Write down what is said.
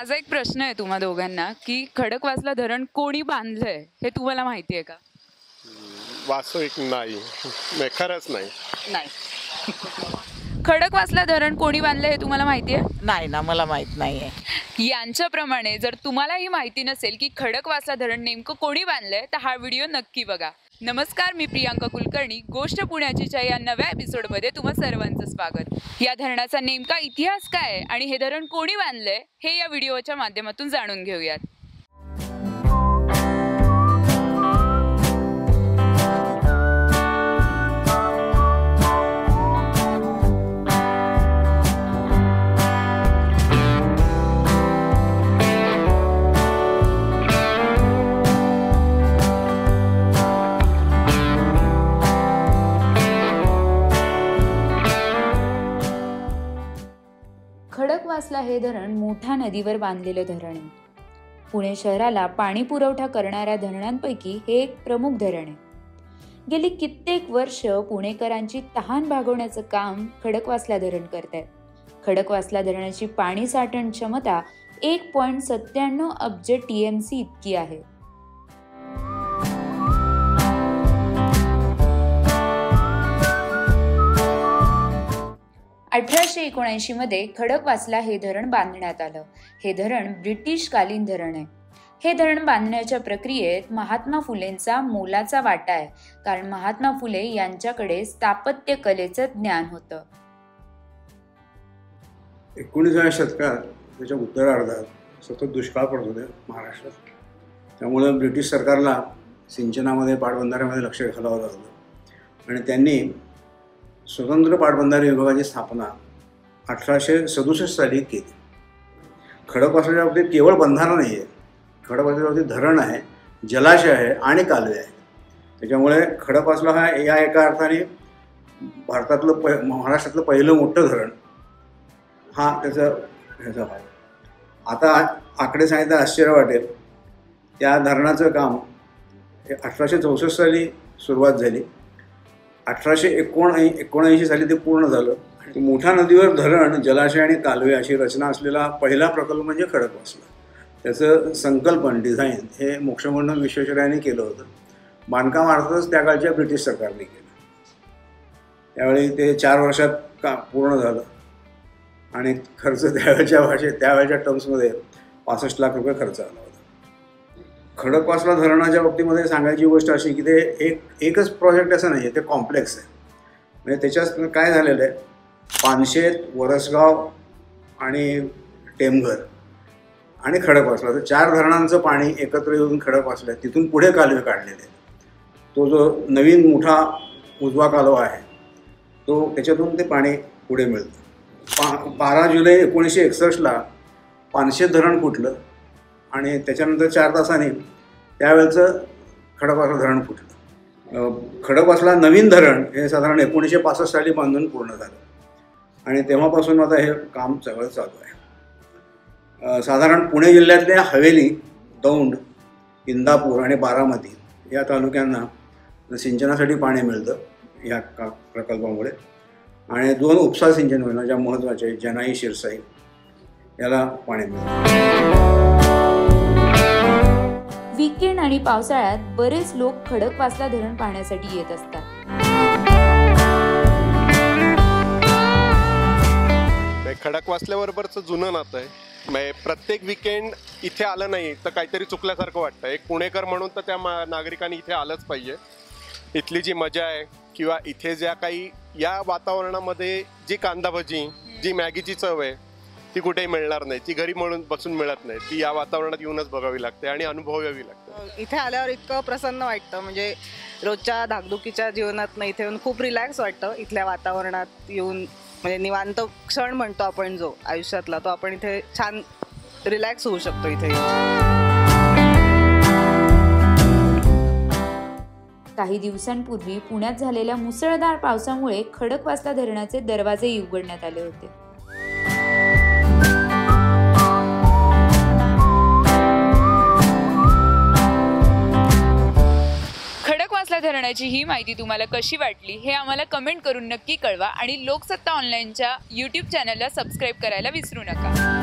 माझा एक प्रश्न आहे तुम्हा दोघांना की खडकवासला धरण कोणी बांधलंय हे तुम्हाला माहिती आहे का? वास्तविक नाही, खरंच नाही. खडकवासला धरण कोणी बांधलंय हे तुम्हाला माहिती आहे? नाही ना, मला माहित नाहीये. यांच्याप्रमाणे जर तुम्हालाही माहिती नसेल की खडकवासला धरण नेमकं कोणी बांधलंय तर हा व्हिडिओ नक्की बघा. नमस्कार, मी प्रियांका कुलकर्णी. गोष्ट पुण्याचीच्या या नव्या एपिसोडमध्ये तुम्हा सर्वांचं स्वागत. या धरणाचा नेमका इतिहास काय आणि हे धरण कोणी बांधलंय हे या व्हिडिओच्या माध्यमातून जाणून घेऊयात. खडकवासला हे धरण मोठ्या नदीवर बांधलेलं धरण आहे. पुणे शहराला पाणी पुरवठा करणाऱ्या धरणांपैकी हे एक प्रमुख धरण आहे. गेली कित्येक वर्ष पुणेकरांची तहान भागवण्याचं काम खडकवासला धरण करतायत. खडकवासला धरणाची पाणी साठवण क्षमता 1.97 अब्ज TMC इतकी आहे. मध्ये खडकवासला हे धरण बांधण्यात आलं. हे धरण ब्रिटिशकालीन धरण आहे. हे धरण बांधण्याच्या प्रक्रियेत महात्मा फुलेंचा मोलाचा वाटा आहे, कारण महात्मा फुले यांच्याकडे स्थापत्य कलेचं ज्ञान होतं. 19व्या शतकात त्याच्या उत्तरार्धात सतत दुष्काळ पडत होते महाराष्ट्रात. त्यामुळे ब्रिटिश सरकारला सिंचनामध्ये पाटबंधाऱ्यामध्ये लक्ष घालावं लागलं आणि त्यांनी स्वतंत्र पाटबंधारे विभागाची स्थापना 1867 साली केली. खडकवासल्याच्या बाबतीत केवळ बंधारा नाही आहे, खडकवासल्याच्या बाबतीत धरण आहे, जलाशय आहे आणि कालवे आहे. त्याच्यामुळे खडकवासला हा या एका अर्थाने भारतातलं महाराष्ट्रातलं पहिलं मोठं धरण हा ह्याचा आहे. आता आकडे सांगितलं आश्चर्य वाटेल. त्या धरणाचं काम 1864 साली सुरुवात झाली. 1879 साली ते पूर्ण झालं. मोठ्या नदीवर धरण, जलाशय आणि कालवे अशी रचना असलेला पहिला प्रकल्प म्हणजे खडकवासला. त्याचं संकल्पन, डिझाईन हे मोक्षगुंडम विश्वेश्वरय्यांनी केलं होतं. बांधकाम अर्थातच त्या काळच्या ब्रिटिश सरकारने केलं. त्यावेळी ते 4 वर्षात पूर्ण झालं आणि खर्च त्यावेळच्या टर्म्समध्ये 65 लाख रुपये खर्च आला होता. खडकवासला धरणाच्या बाबतीमध्ये सांगायची गोष्ट अशी की ते एकच प्रोजेक्ट असं नाही आहे, ते कॉम्प्लेक्स आहे. म्हणजे त्याच्यात काय झालेलं आहे, पानशेत, वरसगाव आणि टेमघर आणि खडकवासला, तर 4 धरणांचं पाणी एकत्र येऊन खडकवासला आहे. तिथून पुढे कालवे काढलेले आहेत. तो जो नवीन मोठा उजवा कालवा आहे तो त्याच्यातून ते पाणी पुढे मिळतं. 12 जुलै 1961ला पानशेत धरण फुटलं आणि त्याच्यानंतर 4 तासांनी त्यावेळचं खडकवासला धरण फुटलं. खडकवासला नवीन धरण हे साधारण 1965 साली बांधून पूर्ण झालं आणि तेव्हापासून आता हे काम सगळं चालू आहे. साधारण पुणे जिल्ह्यातल्या हवेली, दौंड, इंदापूर आणि बारामती या तालुक्यांना सिंचनासाठी पाणी मिळतं या प्रकल्पामुळे. आणि 2 उपसा सिंचन योजना ज्या महत्त्वाच्या आहेत, जनाई, शिरसाई, याला पाणी मिळतं. वीकेंड आणि पावसाळ्यात बरेच लोक खडकवासला धरण पाहण्यासाठी येत असतात. खडकवासल्याबरोबरचं जुनं नातं आहे. प्रत्येक वीकेंड इथे आलं नाही तर काहीतरी चुकल्यासारखं वाटतं. एक पुणेकर म्हणून तर त्या नागरिकांनी इथे आलंच पाहिजे. इथली जी मजा आहे किंवा इथे ज्या काही या वातावरणामध्ये जी कांदा भजी, जी मॅगीची चव आहे ती कुठेही मिळणार नाही. ती घरी म्हणून बसून मिळत नाही. ती या वातावरणात येऊनच बघावी लागते आणि अनुभवावी लागते. इथे आल्यावर इतकं प्रसन्न वाटतं, म्हणजे रोजच्या धाकधुकीच्या जीवनातनं इथे येऊन खूप रिलॅक्स वाटतं. इथल्या वातावरणात येऊन म्हणजे निवांत क्षण म्हणतो आपण जो आयुष्यातला, तो आपण इथे छान रिलॅक्स होऊ शकतो इथे. काही दिवसांपूर्वी पुण्यात झालेल्या मुसळधार पावसामुळे खडकवासला धरणाचे दरवाजे उघडण्यात आले होते. खडकवासला धरणाची ही माहिती तुम्हाला कशी वाटली हे आम्हाला कमेंट करून नक्की कळवा आणि लोकसत्ता ऑनलाईनच्या YouTube चॅनलला सबस्क्राईब करायला विसरू नका.